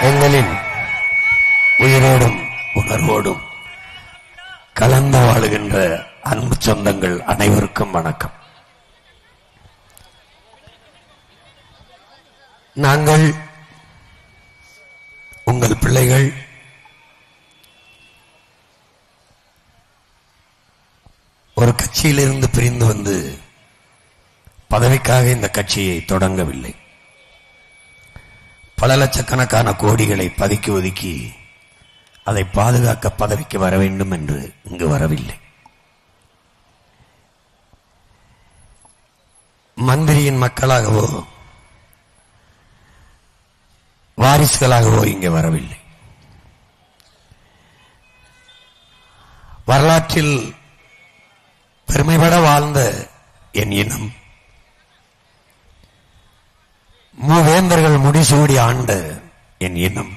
எங்களின் உயிரோடும் உணர்வோடும் கலந்து வாழுகின்ற அன்பு சொந்தங்கள் அனைவருக்கும் வணக்கம். நாங்கள் உங்கள் பிள்ளைகள் ஒரு கட்சியிலிருந்து பிரிந்து வந்து பதவிக்காக இந்த கட்சியை தொடங்கவில்லை. பல லட்சக்கணக்கான கோடிகளை பதுக்கி ஒதுக்கி அதை பாதுகாக்க பதவிக்கு வர வேண்டும் என்று இங்கு வரவில்லை. மந்திரியின் மக்களாகவோ வாரிசுகளாகவோ இங்கே வரவில்லை. வரலாற்றில் பெருமைப்பட வாழ்ந்த என் இனம், மூவேந்தர்கள் முடிசூடி ஆண்ட என் இனம்,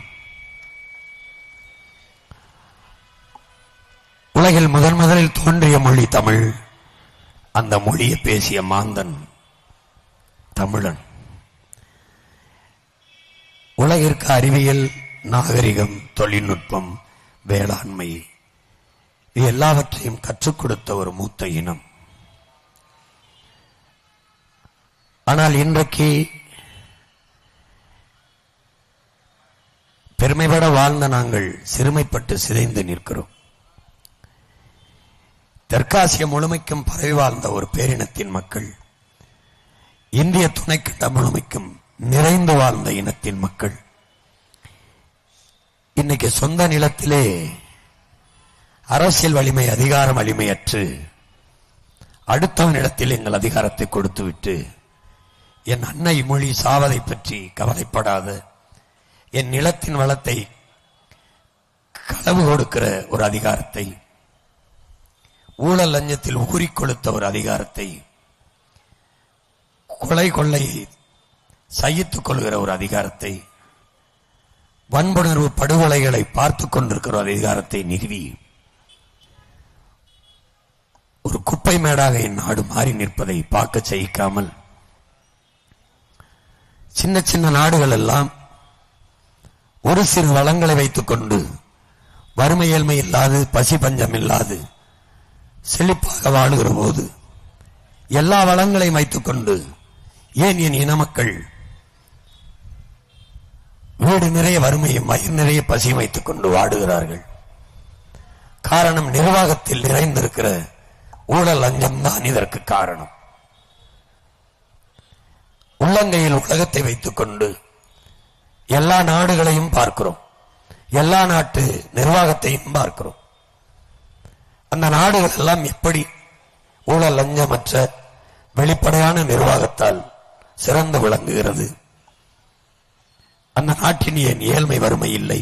உலகில் முதலில் தோன்றிய மொழி தமிழ். அந்த மொழியை பேசிய மாந்தன் தமிழன். உலகிற்கு அறிவியல், நாகரிகம், தொழில்நுட்பம், வேளாண்மை எல்லாவற்றையும் கற்றுக் கொடுத்த ஒரு மூத்த இனம். ஆனால் இன்றைக்கு பெருமைப்பட வாழ்ந்த நாங்கள் சிறுமைப்பட்டு சிதைந்து நிற்கிறோம். தெற்காசிய முழுமைக்கும் பரவி வாழ்ந்த ஒரு பேரினத்தின் மக்கள், இந்திய துணைக்கண்ட முழுமைக்கும் நிறைந்து வாழ்ந்த இனத்தின் மக்கள் இன்னைக்கு சொந்த நிலத்திலே அரசியல் வலிமை, அதிகார வலிமையற்று அடுத்தவனிடத்தில் எங்கள் அதிகாரத்தை கொடுத்துவிட்டு என் அன்னை மொழி சாவதை பற்றி கவலைப்படாத, என் நிலத்தின் வளத்தை களவு கொடுக்கிற ஒரு அதிகாரத்தை, ஊழல் லஞ்சத்தில் ஊறிக் கொளுத்த ஒரு அதிகாரத்தை, கொலை கொள்ளையை சகித்துக் கொள்கிற ஒரு அதிகாரத்தை, வன்புணர்வு படுகொலைகளை பார்த்துக் கொண்டிருக்கிற ஒரு அதிகாரத்தை நிறுவி ஒரு குப்பை மேடாக என் நாடு மாறி நிற்பதை பார்க்க சகிக்காமல் சின்ன சின்ன நாடுகள் எல்லாம் ஒரு சிறு வளங்களை வைத்துக் கொண்டு வறுமை ஏழ்மை இல்லாது, பசி பஞ்சம் இல்லாது செழிப்பாக வாழுகிற போது எல்லா வளங்களையும் வைத்துக் கொண்டு ஏன் என் இன மக்கள் வீடு நிறைய வறுமையும் வயிறு நிறைய பசியும் வைத்துக் கொண்டு வாடுகிறார்கள்? காரணம், நிர்வாகத்தில் நிறைந்திருக்கிற ஊழல் லஞ்சம் தான் இதற்கு காரணம். உள்ளங்கையில் உலகத்தை வைத்துக் கொண்டு எல்லா நாடுகளையும் பார்க்கிறோம், எல்லா நாட்டு நிர்வாகத்தையும் பார்க்கிறோம். அந்த நாடுகள் எல்லாம் எப்படி ஊழல் லஞ்சமற்ற வெளிப்படையான நிர்வாகத்தால் சிறந்து விளங்குகிறது? அந்த நாட்டின் ஏன் ஏழ்மை வறுமை இல்லை?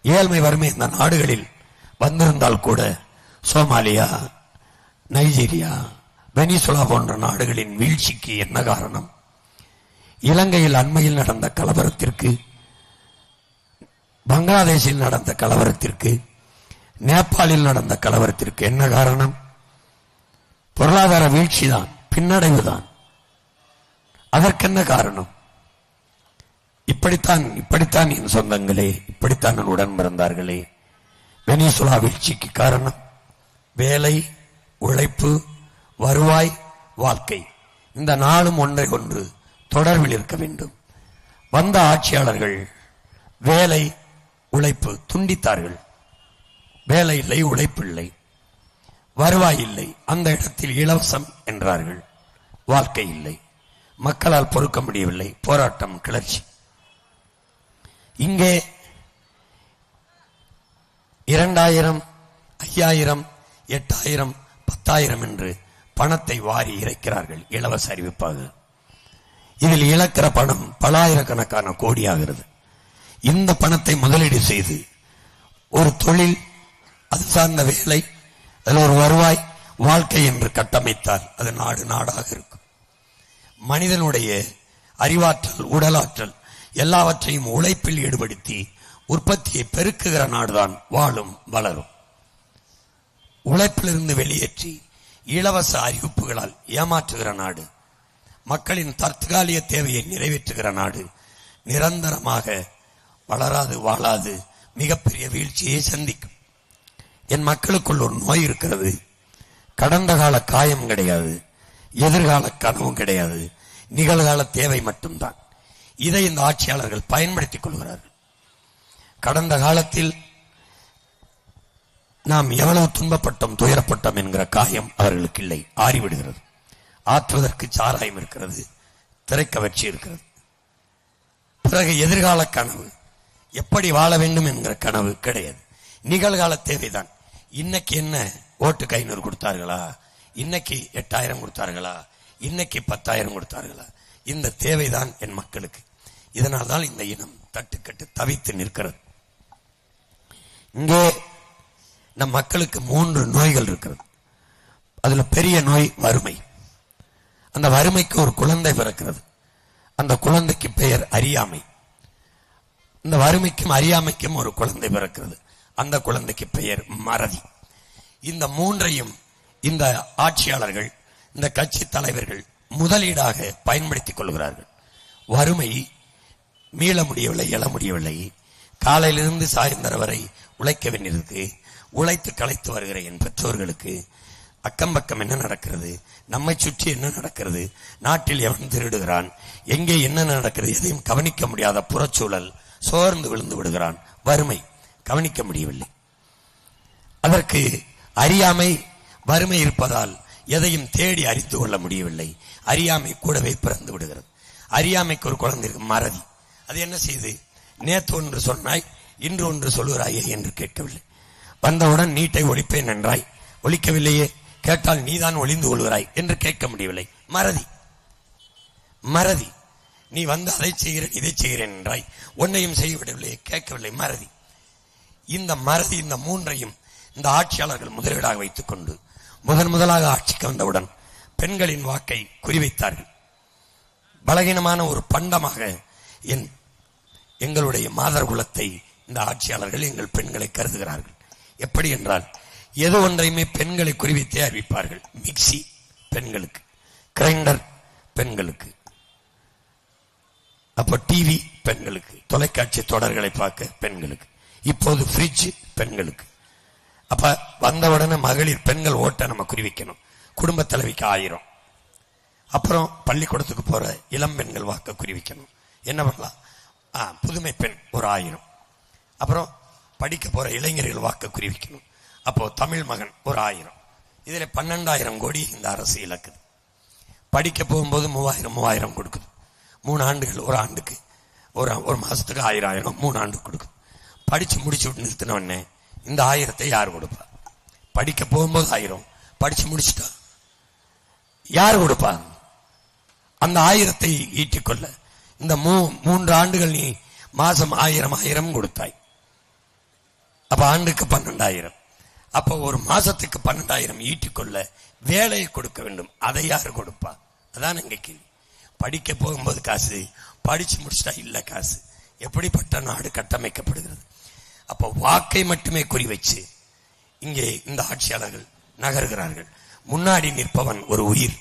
ஏழ்மை வறுமை இந்த நாடுகளில் வந்திருந்தால் கூட சோமாலியா, நைஜீரியா, வெனிசுலா போன்ற நாடுகளின் வீழ்ச்சிக்கு என்ன காரணம்? இலங்கையில் அண்மையில் நடந்த கலவரத்திற்கு, பங்களாதேஷில் நடந்த கலவரத்திற்கு, நேபாளில் நடந்த கலவரத்திற்கு என்ன காரணம்? பொருளாதார வீழ்ச்சிதான், பின்னடைவுதான். அதற்கென்ன காரணம்? இப்படித்தான் என் சொந்தங்களே, இப்படித்தான் என் உடன் பிறந்தார்களே, வெனிசுலா வீழ்ச்சிக்கு காரணம் வேலை, உழைப்பு, வருவாய், வாழ்க்கை. இந்த நாளும் ஒன்றை ஒன்று தொடர்பில் இருக்க வேண்டும். வந்த ஆட்சியாளர்கள் வேலை, உழைப்பு துண்டித்தார்கள். வேலை இல்லை, உழைப்பு இல்லை, வருவாய் இல்லை, அந்த இடத்தில் இலவசம் என்றார்கள். வாழ்க்கை இல்லை, மக்களால் பொறுக்க முடியவில்லை, போராட்டம், கிளர்ச்சி. இங்கே 2000, 5000, 8000, 10,000 என்று பணத்தை வாரி இறைக்கிறார்கள் இலவச அறிவிப்பாக. இதில் இழக்கிற பணம் பல ஆயிரக்கணக்கான கோடி ஆகிறது. இந்த பணத்தை முதலீடு செய்து ஒரு தொழில், அது சார்ந்த வேலை, அதில் ஒரு வருவாய், வாழ்க்கை என்று கட்டமைத்தால் அது நாடு நாடாக இருக்கும். மனிதனுடைய அறிவாற்றல், உடலாற்றல் எல்லாவற்றையும் உழைப்பில் ஈடுபடுத்தி உற்பத்தியை பெருக்குகிற நாடுதான் வாழும், வளரும். உழைப்பிலிருந்து வெளியேற்றி இலவச அறிவிப்புகளால் ஏமாற்றுகிற நாடு, மக்களின் தற்காலிக தேவையை நிறைவேற்றுகிற நாடு நிரந்தரமாக வளராது வாழாது மிகப்பெரிய வீழ்ச்சியை சந்திக்கும். என் மக்களுக்குள் ஒரு நோய் இருக்கிறது. கடந்த கால காயம் கிடையாது, எதிர்கால கனவும் கிடையாது, நிகழ்கால தேவை மட்டும்தான். இதை இந்த ஆட்சியாளர்கள் பயன்படுத்திக் கொள்கிறார்கள். கடந்த காலத்தில் நாம் எவ்வளவு துன்பப்பட்டோம், துயரப்பட்டோம் என்கிற காயம் அவர்களுக்கு இல்லை, ஆறிவிடுகிறது. ஆற்றுவதற்கு சாராயம் இருக்கிறது, திரைக்கவர்ச்சி இருக்கிறது. பிறகு எதிர்கால கனவு, எப்படி வாழ வேண்டும் என்கிற கனவு கிடையாது. நிகழ்கால தேவைதான். இன்னைக்கு என்ன ஓட்டுக்கு 500 கொடுத்தார்களா, இன்னைக்கு 8000 கொடுத்தார்களா, இன்னைக்கு 10,000 கொடுத்தார்களா, இந்த தேவைதான் என் மக்களுக்கு. இதனால்தான் இந்த இனம் தட்டுக்கட்டு தவித்து நிற்கிறது. இங்கே நம் மக்களுக்கு 3 நோய்கள் இருக்கிறது. அதுல பெரிய நோய் வறுமை. அந்த வறுமைக்கு ஒரு குழந்தை பிறக்கிறது. அந்த குழந்தைக்கு பெயர் அறியாமை. இந்த வறுமைக்கும் அறியாமைக்கும் ஒரு குழந்தை பிறக்கிறது. அந்த குழந்தைக்கு பெயர் மறதி. இந்த 3ஐயும் இந்த ஆட்சியாளர்கள், இந்த கட்சி தலைவர்கள் முதலீடாக பயன்படுத்திக் கொள்கிறார்கள். வறுமை மீள முடியவில்லை, எழ முடியவில்லை. காலையிலிருந்து சாயந்தரம் வரை உழைக்க வேண்டியிருக்கு. உழைத்து களைத்து வருகிற என் பெற்றோர்களுக்கு அக்கம் பக்கம் என்ன நடக்கிறது, நம்மை சுற்றி என்ன நடக்கிறது, நாட்டில் எவன் திருடுகிறான், எங்கே என்ன நடக்கிறது, எதையும் கவனிக்க முடியாத புறச்சூழல், சோர்ந்து விழுந்து விடுகிறான். வறுமை, கவனிக்க முடியவில்லை. அதற்கு அறியாமை, வறுமை இருப்பதால் எதையும் தேடி அறிந்து கொள்ள முடியவில்லை. அறியாமை கூடவே பிறந்து விடுகிறது. அறியாமைக்கு ஒரு குழந்தை இருக்கு, மறதி. அது என்ன செய்து, நேற்று ஒன்று சொன்னாய், இன்று ஒன்று சொல்லுகிறாயே என்று கேட்கவில்லை. வந்தவுடன் நீட்டை ஒழிப்பேன் என்றாய், ஒழிக்கவில்லையே, கேட்டால் நீதான் ஒளிந்து கொள்கிறாய் என்று கேட்க முடியவில்லை. மறதி, மறதி. நீ வந்து அதை செய்கிறேன் இதை செய்கிறேன் என்றாய், ஒன்னையும் செய்யவிடவில்லையே, கேட்கவில்லை. மறதி. இந்த மறதி, இந்த 3ஐயும் இந்த ஆட்சியாளர்கள் முதலீடாக வைத்துக் கொண்டு முதலாக ஆட்சிக்கு வந்தவுடன் பெண்களின் வாக்கை குறிவைத்தார்கள். பலகீனமான ஒரு பண்டமாக எங்களுடைய மாதர் குலத்தை இந்த ஆட்சியாளர்கள் எங்கள் பெண்களை கருதுகிறார்கள். எப்படி என்றால், எது ஒன்றையுமே பெண்களை குறிவைத்தே அறிவிப்பார்கள். மிக்சி பெண்களுக்கு, கிரைண்டர் பெண்களுக்கு, அப்போ டிவி பெண்களுக்கு, தொலைக்காட்சி தொடர்களை பார்க்க பெண்களுக்கு, இப்போது ஃப்ரிட்ஜ் பெண்களுக்கு. அப்ப வந்தவுடனே மகளிர் பெண்கள் ஓட்ட நம்ம குறிவிக்கணும். குடும்ப தலைவிக்கு 1000. அப்புறம் பள்ளிக்கூடத்துக்கு போற இளம் பெண்கள் வாக்க குறிவிக்கணும். என்ன பண்ணலாம், புதுமை பெண் ஒரு 1000. அப்புறம் படிக்க போற இளைஞர்கள் வாக்க குறிவிக்கணும். அப்போ தமிழ் மகன் ஒரு 1000. இதுல 12,000 கோடி இந்த அரசு இலக்குது. படிக்க போகும்போது 3000 கொடுக்குது. 3 ஆண்டுகள், ஒரு ஆண்டுக்கு ஒரு மாசத்துக்கு 1000 3 ஆண்டு கொடுக்குது. படிச்சு முடிச்சு விட்டு நிறுத்தின உடனே இந்த 1000 யார் கொடுப்பா? படிக்க போகும்போது 1000, படிச்சு முடிச்சுட்டா யார் கொடுப்பா? அந்த 1000 ஈட்டிக்கொள்ள இந்த 3 ஆண்டுகள் நீ மாசம் 1000 கொடுத்தாய். அப்ப ஆண்டுக்கு 12,000. அப்ப ஒரு மாசத்துக்கு 12,000 ஈட்டிக்கொள்ள வேலையை கொடுக்க வேண்டும். அதை யாரு கொடுப்பா? அதான் இங்க கேள்வி. படிக்க போகும்போது காசு, படிச்சு முடிச்சுட்டா இல்ல காசு. எப்படிப்பட்ட நாடு கட்டமைக்கப்படுகிறது? அப்ப வாக்கை மட்டுமே குறி வச்சு இங்கே இந்த ஆட்சியாளர்கள் நகர்கிறார்கள். முன்னாடி நிற்பவன் ஒரு உயிர்,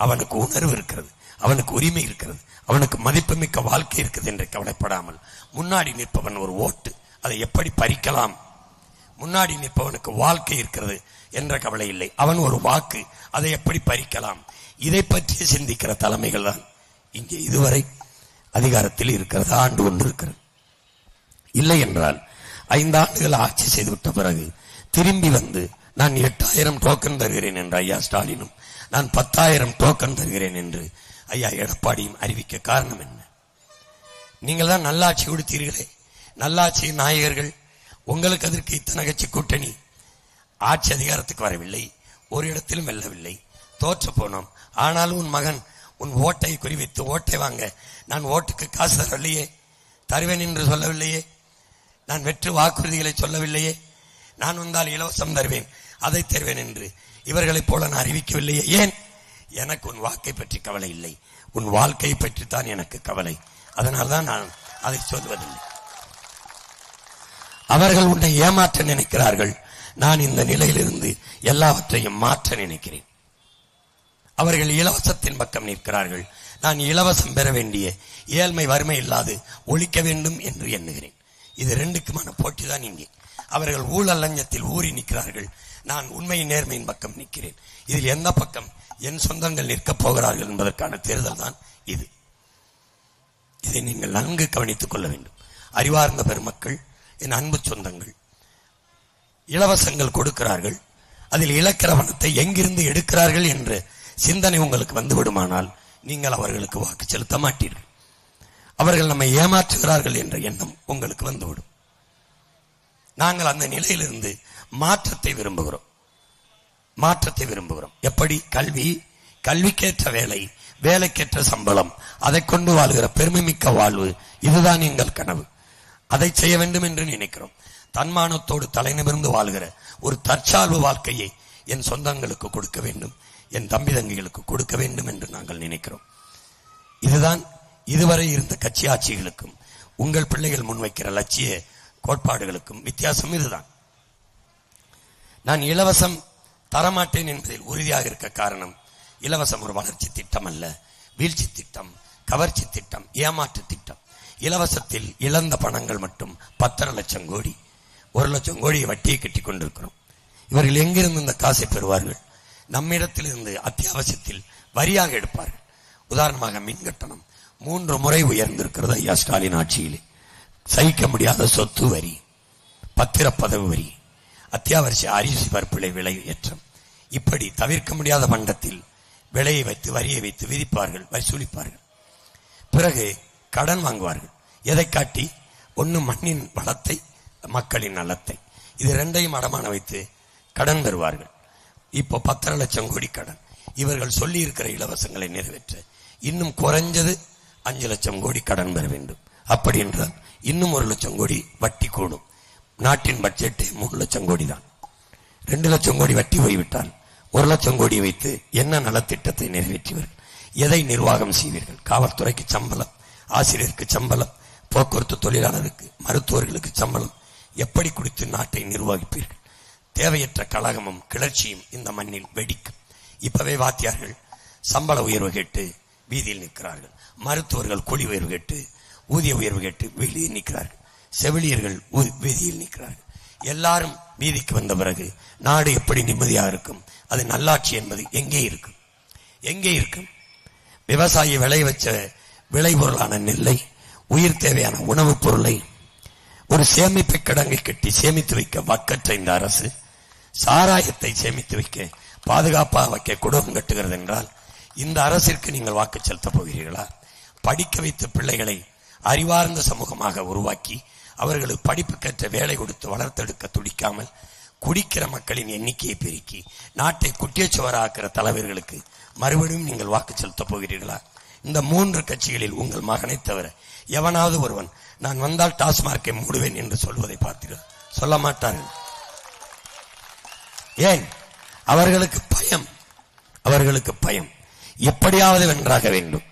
அவனுக்கு உணர்வு இருக்கிறது, அவனுக்கு உரிமை இருக்கிறது, அவனுக்கு மதிப்புமிக்க வாழ்க்கை இருக்குது என்று கவலைப்படாமல் முன்னாடி நிற்பவன் ஒரு ஓட்டு, அதை எப்படி பறிக்கலாம். முன்னாடி நிற்பவனுக்கு வாழ்க்கை இருக்கிறது என்ற கவலை இல்லை, அவன் ஒரு வாக்கு, அதை எப்படி பறிக்கலாம். இதை பற்றி சிந்திக்கிற தலைமைகள் தான் இங்கே இதுவரை அதிகாரத்தில் இருக்கிறது. ஆண்டு ஒன்று இருக்கிறது. இல்லை என்றால் 5 ஆண்டுகள் ஆட்சி செய்துவிட்ட பிறகு திரும்பி வந்து நான் 8,000 டோக்கன் தருகிறேன் என்று ஐயா ஸ்டாலினும், நான் 10,000 டோக்கன் தருகிறேன் என்று ஐயா எடப்பாடியும் அறிவிக்க காரணம் என்ன? நீங்கள் தான் நல்லாட்சி கொடுத்தீர்களே, நல்லாட்சி நாயகர்கள், உங்களுக்கு அதற்கு இத்தனை கட்சி கூட்டணி. ஆட்சி அதிகாரத்துக்கு வரவில்லை, ஒரு இடத்திலும் வெல்லவில்லை, தோற்று போனோம். ஆனாலும் உன் மகன் உன் ஓட்டை குறிவைத்து ஓட்டை வாங்க, நான் ஓட்டுக்கு காசு தரவில்லையே, தருவேன் என்று சொல்லவில்லையே, நான் வெற்று வாக்குறுதிகளை சொல்லவில்லையே, நான் வந்தால் இலவசம் தருவேன், அதை தருவேன் என்று இவர்களைப் போல நான் அறிவிக்கவில்லையே. ஏன்? எனக்கு உன் வாக்கை பற்றி கவலை இல்லை, உன் வாழ்க்கையை பற்றித்தான் எனக்கு கவலை. அதனால்தான் நான் அதை சொல்வதில்லை. அவர்கள் உன்னை ஏமாற்ற நினைக்கிறார்கள், நான் இந்த நிலையிலிருந்து எல்லாவற்றையும் மாற்ற நினைக்கிறேன். அவர்கள் இலவசத்தின் பக்கம் நிற்கிறார்கள், நான் இலவசம் பெற வேண்டிய ஏழ்மை வறுமை இல்லாது ஒழிக்க வேண்டும் என்று எண்ணுகிறேன். இது ரெண்டுக்குமான போட்டி தான் இங்கே. அவர்கள் ஊழல் லஞ்சத்தில் ஊறி நிற்கிறார்கள், நான் உண்மையின் நேர்மையின் பக்கம் நிற்கிறேன். இதில் எந்த பக்கம் என் சொந்தங்கள் நிற்கப் போகிறார்கள் என்பதற்கான தேர்தல் தான் இது. இதை நீங்கள் நன்கு கவனித்துக் கொள்ள வேண்டும். அறிவார்ந்த பெருமக்கள், என் அன்பு சொந்தங்கள், இலவசங்கள் கொடுக்கிறார்கள், அதில் இழக்கிற பணத்தை எங்கிருந்து எடுக்கிறார்கள் என்ற சிந்தனை உங்களுக்கு வந்து விடுமானால் நீங்கள் அவர்களுக்கு வாக்கு செலுத்த மாட்டீர்கள். அவர்கள் நம்மை ஏமாற்றுகிறார்கள் என்ற எண்ணம் உங்களுக்கு வந்துவிடும். நாங்கள் அந்த நிலையிலிருந்து மாற்றத்தை விரும்புகிறோம். எப்படி? கல்விக்கேற்ற வேலை, வேலைக்கேற்ற சம்பளம், அதை கொண்டு வாழ்கிற பெருமைமிக்க வாழ்வு, இதுதான் எங்கள் கனவு. அதை செய்ய வேண்டும் என்று நினைக்கிறோம். தன்மானத்தோடு தலை நிமிர்ந்து வாழ்கிற ஒரு தற்சார்பு வாழ்க்கையை என் சொந்தங்களுக்கு கொடுக்க வேண்டும், என் தம்பி தங்கிகளுக்கு கொடுக்க வேண்டும் என்று நாங்கள் நினைக்கிறோம். இதுதான் இதுவரை இருந்த கட்சி ஆட்சிகளுக்கும் உங்கள் பிள்ளைகள் முன்வைக்கிற லட்சிய கோட்பாடுகளுக்கும் வித்தியாசம் இதுதான். நான் இலவசம் தரமாட்டேன் என்பதில் உறுதியாக இருக்க காரணம், இலவசம் ஒரு வளர்ச்சி திட்டம் அல்ல, வீழ்ச்சி திட்டம், கவர்ச்சி திட்டம், ஏமாற்று திட்டம். இலவசத்தில் இழந்த பணங்கள் மட்டும் 10.5 லட்சம் கோடி, 1 லட்சம் கோடியை வட்டியை கட்டி கொண்டிருக்கிறோம். இவர்கள் எங்கிருந்து இந்த காசை பெறுவார்கள்? நம்மிடத்திலிருந்து அத்தியாவசியத்தில் வரியாக எடுப்பார்கள். உதாரணமாக மின் கட்டணம் 3 முறை உயர்ந்திருக்கிறது ஐயா ஸ்டாலின் ஆட்சியிலே. சகிக்க முடியாத சொத்து வரி, பத்திரப்பதவு வரி, அத்தியாவசிய அரிசி பருப்பிலை விலை ஏற்றம், இப்படி தவிர்க்க முடியாத பண்டத்தில் விலையை வைத்து வரியை வைத்து விதிப்பார்கள், வசூலிப்பார்கள். பிறகு கடன் வாங்குவார்கள். எதை காட்டி? ஒன்று மண்ணின் வளத்தை, மக்களின் நலத்தை, இது ரெண்டையும் அடமான வைத்து கடன் பெறுவார்கள். இப்போ 10.5 லட்சம் கோடி கடன். இவர்கள் சொல்லி இருக்கிற இலவசங்களை நிறைவேற்ற இன்னும் குறைஞ்சது 5 லட்சம் கோடி கடன் பெற வேண்டும். அப்படி என்றால் இன்னும் 1 லட்சம் கோடி வட்டி கூடும். நாட்டின் பட்ஜெட் 3 லட்சம் கோடி தான். 2 லட்சம் கோடி வட்டி போய்விட்டால் 1 லட்சம் கோடி வைத்து என்ன நலத்திட்டத்தை நிறைவேற்றுவீர்கள்? எதை நிர்வாகம் செய்வீர்கள்? காவல்துறைக்கு சம்பளம், ஆசிரியருக்கு சம்பளம், போக்குவரத்து தொழிலாளருக்கு, மருத்துவர்களுக்கு சம்பளம், எப்படி கொடுத்து நாட்டை நிர்வகிப்பீர்கள்? தேவையற்ற கலகமும் கிளர்ச்சியும் இந்த மண்ணில் வெடிக்கும். இப்பவே வாத்தியார்கள் சம்பள உயர்வு கேட்டு வீதியில் நிற்கிறார்கள். மருத்துவர்கள் கூலி உயர்வு கேட்டு, ஊதிய உயர்வு கேட்டு வெளியில் நிற்கிறார்கள். செவிலியர்கள் வீதியில் நிற்கிறார்கள். எல்லாரும் வீதிக்கு வந்த பிறகு நாடு எப்படி நிம்மதியாக இருக்கும்? அது நல்லாட்சி என்பது எங்கே இருக்கும்? எங்கே இருக்கும்? விவசாயி விளைய வச்ச விளைபொருளான நெல்லை, உயிர் தேவையான உணவுப் பொருளை ஒரு சேமிப்பு கிடங்கை கட்டி சேமித்து வைக்க வக்கற்ற இந்த அரசு சாராயத்தை சேமித்து வைக்க, பாதுகாப்பாக வைக்க குடும்பம் கட்டுகிறது என்றால் இந்த அரசிற்கு நீங்கள் வாக்கு செலுத்தப் போகிறீர்களா? படிக்க வைத்த பிள்ளைகளை அறிவார்ந்த சமூகமாக உருவாக்கி அவர்களுக்கு படிப்புக்கேற்ற வேலை கொடுத்து வளர்த்தெடுக்க துடிக்காமல் குடிக்கிற மக்களின் எண்ணிக்கையை பெருக்கி நாட்டை குட்டியச்சுவராக்கிற தலைவர்களுக்கு மறுபடியும் நீங்கள் வாக்கு செலுத்தப் போகிறீர்களா? இந்த 3 கட்சிகளில் உங்கள் மகனை தவிர எவனாவது ஒருவன் நான் வந்தால் டாஸ்மார்க்கை மூடுவேன் என்று சொல்வதை பார்த்தீர்கள்? சொல்ல மாட்டார்கள். ஏன்? அவர்களுக்கு பயம். அவர்களுக்கு பயம். எப்படியாவது வென்றாக வேண்டும்,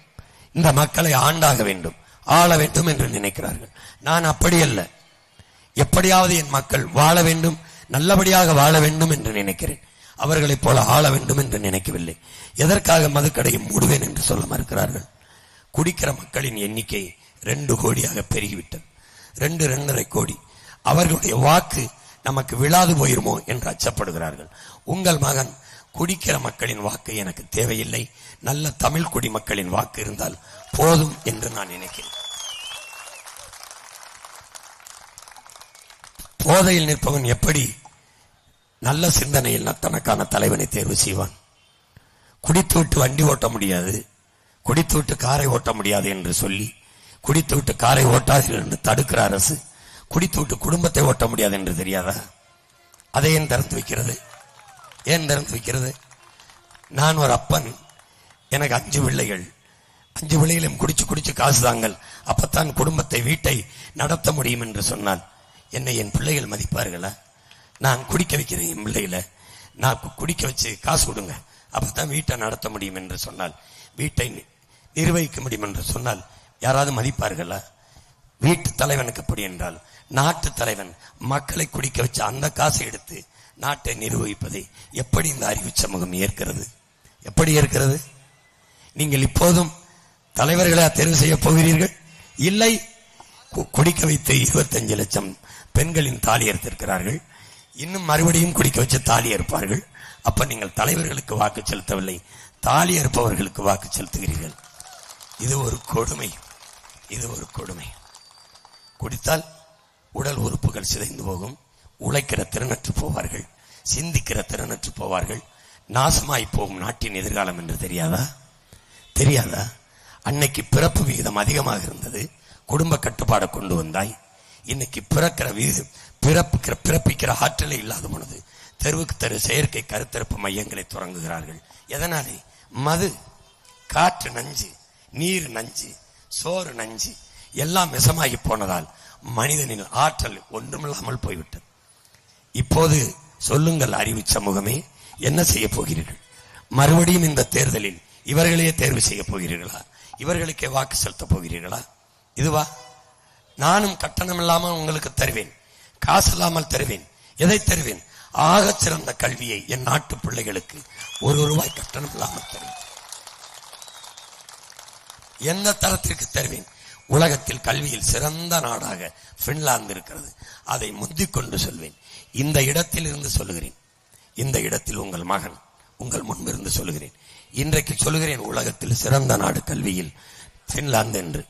இந்த மக்களை ஆண்டாக வேண்டும், ஆள வேண்டும் என்று நினைக்கிறார்கள். நான் அப்படி அல்ல. எப்படியாவது என் மக்கள் வாழ வேண்டும், நல்லபடியாக வாழ வேண்டும் என்று நினைக்கிறேன். அவர்களைப் போல ஆள வேண்டும் என்று நினைக்கவில்லை. எதற்காக மதுக்கடையை மூடுவேன் என்று சொல்ல மறுக்கிறார்கள்? குடிக்கிற மக்களின் எண்ணிக்கை 2 கோடியாக பெருகிவிட்டது. 2.5 கோடி. அவர்களுடைய வாக்கு நமக்கு விழாது போயிருமோ என்று அச்சப்படுகிறார்கள். உங்கள் மகன் குடிக்கிற மக்களின் வாக்கு எனக்கு தேவையில்லை, நல்ல தமிழ் குடிமக்களின் வாக்கு இருந்தால் போதும் என்று நான் நினைக்கிறேன். போதையில் நிற்பவன் எப்படி நல்ல சிந்தனையில் தனக்கான தலைவனை தேர்வு செய்வான்? குடித்து விட்டு வண்டி ஓட்ட முடியாது, குடித்து விட்டு காரை ஓட்ட முடியாது என்று சொல்லி குடித்து விட்டு காரை ஓட்டாதீர்கள் என்று தடுக்கிற அரசு குடித்து விட்டு குடும்பத்தை ஓட்ட முடியாது என்று தெரியாதா? அதை ஏன் திறந்து வைக்கிறது? ஏன் திறந்து வைக்கிறது? நான் ஒரு அப்பன், எனக்கு 5 பிள்ளைகள், 5 பிள்ளைகளையும் குடிச்சு குடிச்சு காசு தாங்கள், அப்பத்தான் குடும்பத்தை வீட்டை நடத்த முடியும் என்று சொன்னால் என்னை என் பிள்ளைகள் மதிப்பார்களா? நான் குடிக்க வைக்கிறேன் என் பிள்ளைகளை, நான் குடிக்க வச்சு காசு கொடுங்க, அப்பதான் வீட்டை நடத்த முடியும் என்று சொன்னால், வீட்டை நிர்வகிக்க முடியும் என்று சொன்னால் யாராவது மதிப்பார்களா? வீட்டு தலைவனுக்கு அப்படி என்றால், நாட்டு தலைவன் மக்களை குடிக்க வச்சு அந்த காசை எடுத்து நாட்டை நிர்வகிப்பதை எப்படி இந்த அறிவு சமூகம் ஏற்கிறது? எப்படி ஏற்கிறது? நீங்கள் இப்போதும் தலைவர்களா தேர்வு செய்ய போகிறீர்கள்? இல்லை, குடிக்க வைத்து 25 லட்சம் பெண்களின் தாலி அறுத்திருக்கிறார்கள். இன்னும் மறுபடியும் குடிக்க வச்சு தாலி அறுப்பார்கள். அப்ப நீங்கள் தலைவர்களுக்கு வாக்கு செலுத்தவில்லை, தாலி அறுப்பவர்களுக்கு வாக்கு செலுத்துகிறீர்கள். இது ஒரு கொடுமை, இது ஒரு கொடுமை. குடித்தால் உடல் உறுப்புகள் சிதைந்து போகும், உழைக்கிற திறனற்று போவார்கள், சிந்திக்கிற திறனற்று போவார்கள், நாசமாய் போகும் நாட்டின் எதிர்காலம் என்று தெரியாதா? தெரியாதா? அன்னைக்கு பிறப்பு விகிதம் அதிகமாக இருந்தது, குடும்ப கட்டுப்பாடை கொண்டு வந்தாய். இன்னைக்கு பிறப்பிக்கிற ஆற்றலை இல்லாத போனது தெருவுக்கு தெரு செயற்கை கருத்தரப்பு மையங்களை தொடங்குகிறார்கள். எதனாலே? மது, காற்று நஞ்சு, நீர் நஞ்சு, சோறு நஞ்சு எல்லாம் விஷமாகி போனதால் மனிதனின் ஆற்றல் ஒன்றுமில்லாமல் போய்விட்டது. இப்போது சொல்லுங்கள் அறிவு சமூகமே, என்ன செய்ய போகிறீர்கள்? மறுபடியும் இந்த தேர்தலில் இவர்களையே தேர்வு செய்ய போகிறீர்களா? இவர்களுக்கே வாக்கு செலுத்த போகிறீர்களா? இதுவா? நானும் கட்டணம் இல்லாமல் உங்களுக்கு தருவேன், காசு இல்லாமல் தருவேன். எதை தருவேன்? ஆக சிறந்த கல்வியை என் நாட்டு பிள்ளைகளுக்கு ₹1 கட்டணம் இல்லாமல் தருவேன். எந்த தரத்திற்கு தருவேன்? உலகத்தில் கல்வியில் சிறந்த நாடாக பின்லாந்து இருக்கிறது, அதை முந்திக் கொண்டு சொல்வேன். இந்த இடத்தில் இருந்து சொல்லுகிறேன், இந்த இடத்தில் உங்கள் மகன் உங்கள் முன்பிருந்து சொல்லுகிறேன். இன்றைக்கு சொல்லுகிறேன், உலகத்தில் சிறந்த நாடு கல்வியில் பின்லாந்து என்று.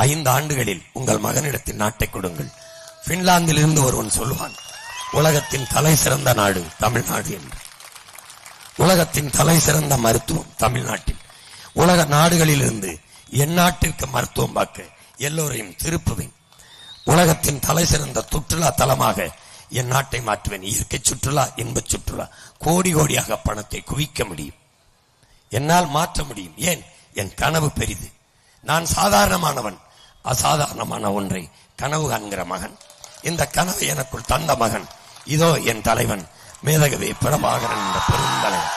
5 ஆண்டுகளில் உங்கள் மகனிடத்தில் நாட்டை கொடுங்கள். பின்லாந்தில் இருந்து ஒருவன் சொல்லுவான், உலகத்தின் தலை சிறந்த நாடு தமிழ்நாடு என்று. உலகத்தின் தலை சிறந்த மருத்துவம் தமிழ்நாட்டில். உலக நாடுகளில் இருந்து என் நாட்டிற்கு மருத்துவம் பார்க்க எல்லோரையும் திருப்புவேன். உலகத்தின் தலை சிறந்த சுற்றுலா தலமாக என் நாட்டை மாற்றுவேன். இயற்கை சுற்றுலா, இன்ப சுற்றுலா, கோடி கோடியாக பணத்தை குவிக்க முடியும், என்னால் மாற்ற முடியும். ஏன்? என் கனவு பெரிது. நான் சாதாரணமானவன், அசாதாரணமான ஒன்றை கனவு காண்கிற மகன். இந்த கனவை எனக்குள் தந்த மகன் இதோ என் தலைவன் மேதகவி பிரபாகரன் என்ற பெருந்தலைவன்.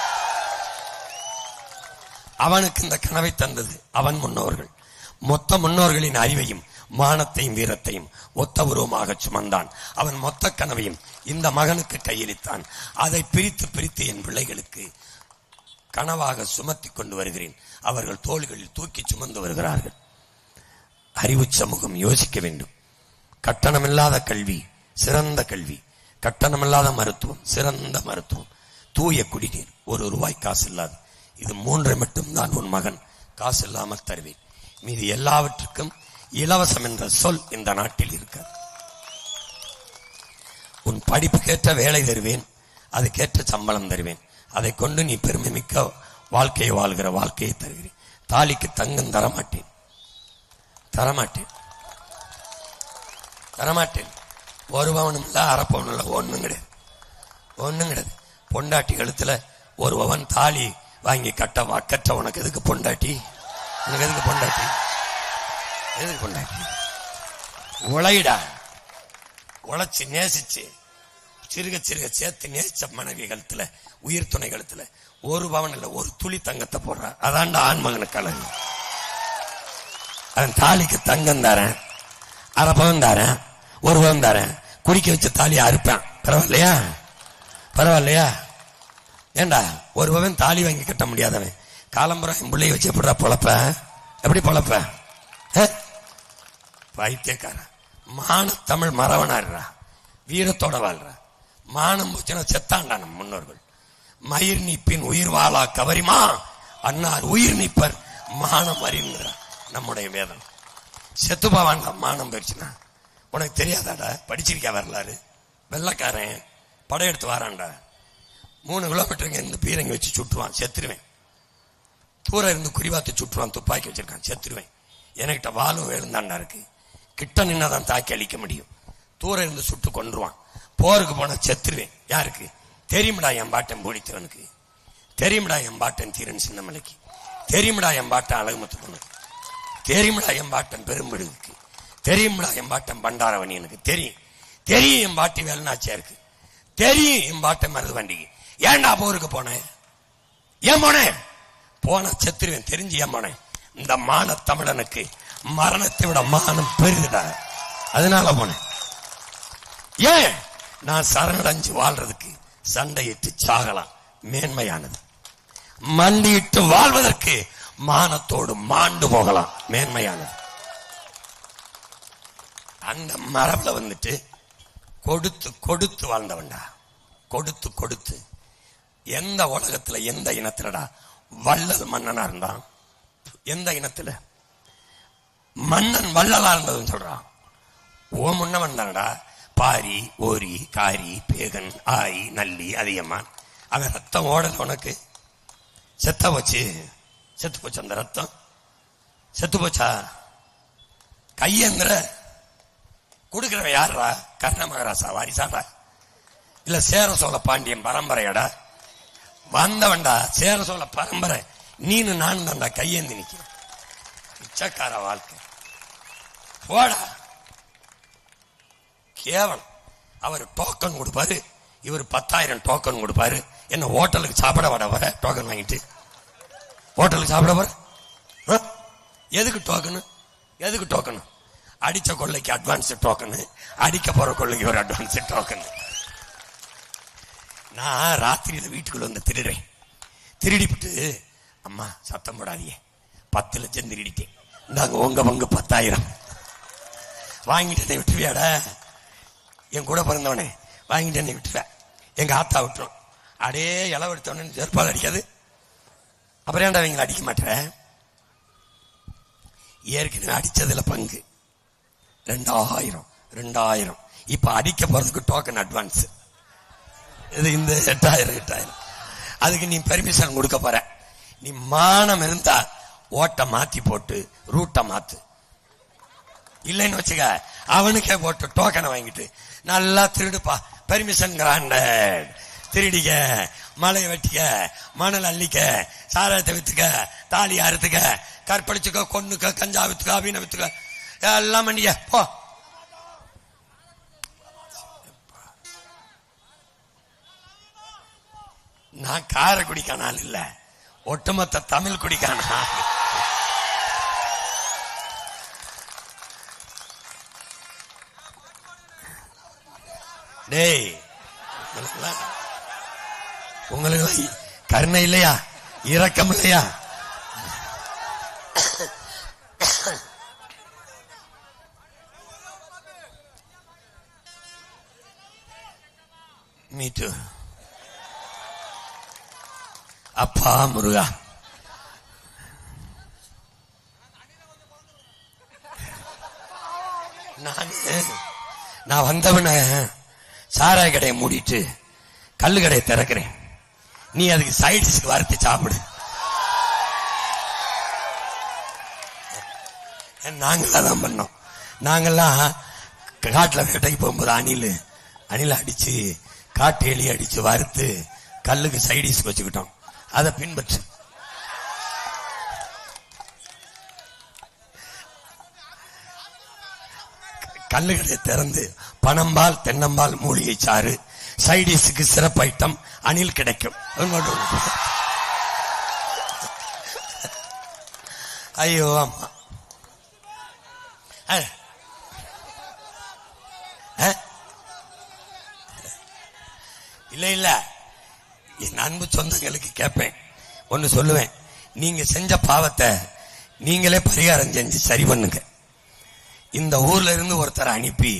அவனுக்கு இந்த கனவை தந்தது அவன் முன்னோர்கள். மொத்த முன்னோர்களின் அறிவையும் மானத்தையும் வீரத்தையும் ஒத்த உருவமாக சுமந்தான். அவன் மொத்த கனவையும் இந்த மகனுக்கு கையளித்தான். அதை பிரித்து பிரித்து என் பிள்ளைகளுக்கு கனவாக சுமத்தி கொண்டு வருகிறேன். அவர்கள் தோள்களில் தூக்கி சுமந்து வருகிறார்கள். அறிவு சமூகம் யோசிக்க வேண்டும். கட்டணமில்லாத கல்வி சிறந்த கல்வி, கட்டணமில்லாத மருத்துவம் சிறந்த மருத்துவம், தூய குடிநீர், ₹1 காசு இல்லாது. இது 3 மட்டும்தான் உன் மகன் காசு இல்லாமல் தருவேன். மீது எல்லாவற்றுக்கும் இலவசம் என்ற சொல் இந்த நாட்டில் இருக்க. உன் படிப்புக்கேற்ற வேலை தருவேன், அதுக்கேற்ற சம்பளம் தருவேன். அதை கொண்டு நீ பெருமை மிக்க வாழ்க்கையை வாழ்கிற வாழ்க்கையை தருகிறேன். தாலிக்கு தங்கம் தரமாட்டேன், தரமாட்டேன், தரமாட்டேன். 1 பவனும் இல்லை, அரை பவனும் இல்லை, ஒன்றும் கிடையாது, ஒன்றும் கிடையாது. பொண்டாட்டி கழுத்துல 1 பவன் தாலி வாங்கி கட்ட வாக்கற்ற உனக்கு எதுக்கு பொண்டாட்டி? உனக்கு எதுக்கு பொண்டாட்டி? எதுக்கு பொண்டாட்டி? உழைடா, உழைச்சு நேசிச்சு சிறுக சிறுக சேர்த்து நேசிச்ச மனைவி கழுத்துல, உயிர் துணை கழுத்துல 1 பவன் இல்ல 1 துளி தங்கத்தை போடுற. அதான்டா ஆண் மகனுக்கு அழகு. அவன் தாலிக்கு தங்கம் தரேன், அரை பவன் தரேன், 1 பவன் தரேன், குடிக்க வச்ச தாலியை அறுப்பேன். பரவாயில்லையா? பரவாயில்லையா? ஏண்டா 1 பவன் தாலி வாங்கி கட்ட முடியாதவன் காலம்புறம் என் பிள்ளைய வச்சு எப்படா பொழப்ப? எப்படி பொழப்ப? பைத்தியக்காரன். மான தமிழ் மறவனாடுறா, வீரத்தோட வாழ்ற. மானம் போச்சுன்னா செத்தாண்டா நம் முன்னோர்கள். மயிர் நீப்பின் உயிர் வாழா கவரிமா அன்னார் உயிர் நீப்பர் மானம் அறிவுங்கிற நம்முடைய வேதம். செத்துப்பா வேண்டாம் மானம் போயிடுச்சுன்னா. உனக்கு தெரியாதாடா? படிச்சிருக்கா வரலாறு? வெள்ளக்காரன் படையெடுத்து வாரான்டா, 3 கிலோமீட்டருங்க இருந்து பீரங்கி வச்சு சுட்டுவான், செத்துருவேன். தூரம் இருந்து குறிவாத்து சுட்டுவான், துப்பாக்கி வச்சிருக்கான், செத்துருவேன். என்கிட்ட வாழும் எழுந்தாண்டா இருக்கு, கிட்ட நின்னாதான் தாக்கி அழிக்க முடியும். தூரம் இருந்து சுட்டு கொன்றுவான். போருக்கு போனா செத்துருவேன். யாருக்கு தெரியும்டா? என் பாட்டன் பூடித்தவனுக்கு தெரியும்டா, என் பாட்டன் தீரன் சின்னமலைக்கு தெரியும்டா, என் பாட்டன் அழகுமுத்து பொண்ணுக்கு தெரியும்டா, என் பாட்டன் பெரும்பிடுக்கு தெரியும்டா, என் பாட்டன் பண்டாரவணியனுக்கு தெரியும். தெரியும் என் பாட்டி வேலுநாச்சியாருக்கு தெரியும், என் பாட்டன் மருது வண்டிக்கு. ஏன்டா போருக்கு போனேன்? ஏன் போனேன்? போன செத்துருவேன், தெரிஞ்சு ஏன் போனேன்? இந்த மான தமிழனுக்கு மரணத்தை விட மானம் பெரிதுடா, அதனால போனேன். ஏன்? நான் சரணடைஞ்சு வாழ்றதுக்கு சண்டையிட்டு சாகலாம் மேன்மையானது, மண்டியிட்டு வாழ்வதற்கு மானத்தோடு மாண்டு போகலாம். மேன்மையானது. அந்த மரபுல வந்துட்டு கொடுத்து கொடுத்து வாழ்ந்தவன்டா. கொடுத்து கொடுத்து. எந்த உலகத்துல எந்த இனத்துலடா வள்ளல் மன்னனா இருந்தான்? எந்த இனத்துல மன்னன் வள்ளலா இருந்ததுன்னு சொல்றான்? ஓ முன்னவன் தானடா. பாரி, ஓரி, காரி, பேகன், ஆய், நல்லி, அதிகமான். அவன் ரத்தம் ஓடல உனக்கு? செத்த போச்சு. செத்து போச்சு. அந்த ரத்தம் செத்து போச்சா? கையங்கிற கொடுக்கிறவ யாரா? கர்ண மகாராசா வாரிசாடா? இல்ல சேர சோழ பாண்டியன் பரம்பரையாடா? வந்தவன்டா சேர சோழ பரம்பரை. நீனு நான் தான்டா கையேந்தி நிக்கிற. பிச்சைக்கார வாழ்க்கை போடா. கேவலம். அவர் டோக்கன் கொடுப்பாரு, இவர் 10,000 டோக்கன் கொடுப்பாரு. என்ன ஹோட்டலுக்கு சாப்பிட வர டோக்கன் வாங்கிட்டு ஹோட்டலுக்கு சாப்பிட வர? எதுக்கு டோக்கனு? எதுக்கு டோக்கனு? அடிச்ச கொள்ளைக்கு அட்வான்ஸ் டோக்கனு, அடிக்க போற கொள்ளைக்கு ஒரு அட்வான்ஸ் டோக்கன். நான் ராத்திரியில வீட்டுக்குள்ள வந்து திருடுறேன். திருடிவிட்டு அம்மா சத்தம் போடாதீங்க, 10 லட்சம் திருடிட்டேன், நாங்க உங்க பங்கு 10,000 வாங்கிட்டு விட்டுருவியாடா? என் கூட பிறந்தவனே வாங்கிட்டு என்னை விட்டுருவேன். எங்க ஆத்தா விட்டுரும். அடே இளவு எடுத்தவனு செருப்பால் அடிக்காது. அப்புறம் ஏன்டா அவங்களை அடிக்க மாட்டேன்? ஏற்கனவே அடிச்சதுல பங்கு 2,000. இப்ப அடிக்க போறதுக்கு டோக்கன் அட்வான்ஸ். இது இந்த 8,000. அதுக்கு நீ பெர்மிஷன் கொடுக்க போற. நீ மானம் இருந்தா ஓட்ட மாத்தி போட்டு ரூட்டை மாத்து. இல்லைன்னு வச்சுக்க, அவனுக்கே போட்டு டோக்கனை வாங்கிட்டு நல்லா திருடுப்பா. Permission granted. திருடிக்க, மலை வெட்டிக்க, மணல் அள்ளிக்க, சாராயத்தை வித்துக்க, தாலி அறுத்துக்க, கற்பழிச்சுக்க, கொன்னுக்க, கஞ்சா வித்துக்க, அபீன வித்துக்க, எல்லாம் பண்ணிக்க போ. நான் காரைக்குடிக்கான ஆள் இல்ல, ஒட்டுமொத்த தமிழ் குடிக்கான ஆள். டேய், உங்களுக்கு கருணை இல்லையா? இரக்கம் இல்லையா? மீட்டு அப்பா முருகா. நான் வந்தவன சாராய கடையை மூடிட்டு கல்லு கடையை திறக்கிறேன். நீ அதுக்கு சைடிஸ்க்கு வறுத்து சாப்பிடு. நாங்களாம் பண்ணோம். நாங்கெல்லாம் காட்டுல வேட்டைக்கு போகும்போது அணில அடிச்சு, காட்டு எலி அடிச்சு வறுத்து கல்லுக்கு சைடிஸ்க்கு வச்சுக்கிட்டோம். அதை பின்பற்று. கல்லுகளை திறந்து பனம்பால், தென்னம்பால், மூலிகை சாறு, சைடிஸுக்கு சிறப்பு ஐட்டம் அணில் கிடைக்கும். ஐயோ அம்மா. இல்ல இல்ல, என் அன்பு சொந்தங்களுக்கு கேட்பேன், ஒன்னு சொல்லுவேன். நீங்க செஞ்ச பாவத்தை நீங்களே பரிகாரம் செஞ்சு சரி பண்ணுங்க. இந்த ஊர்ல இருந்து ஒருத்தரை அனுப்பி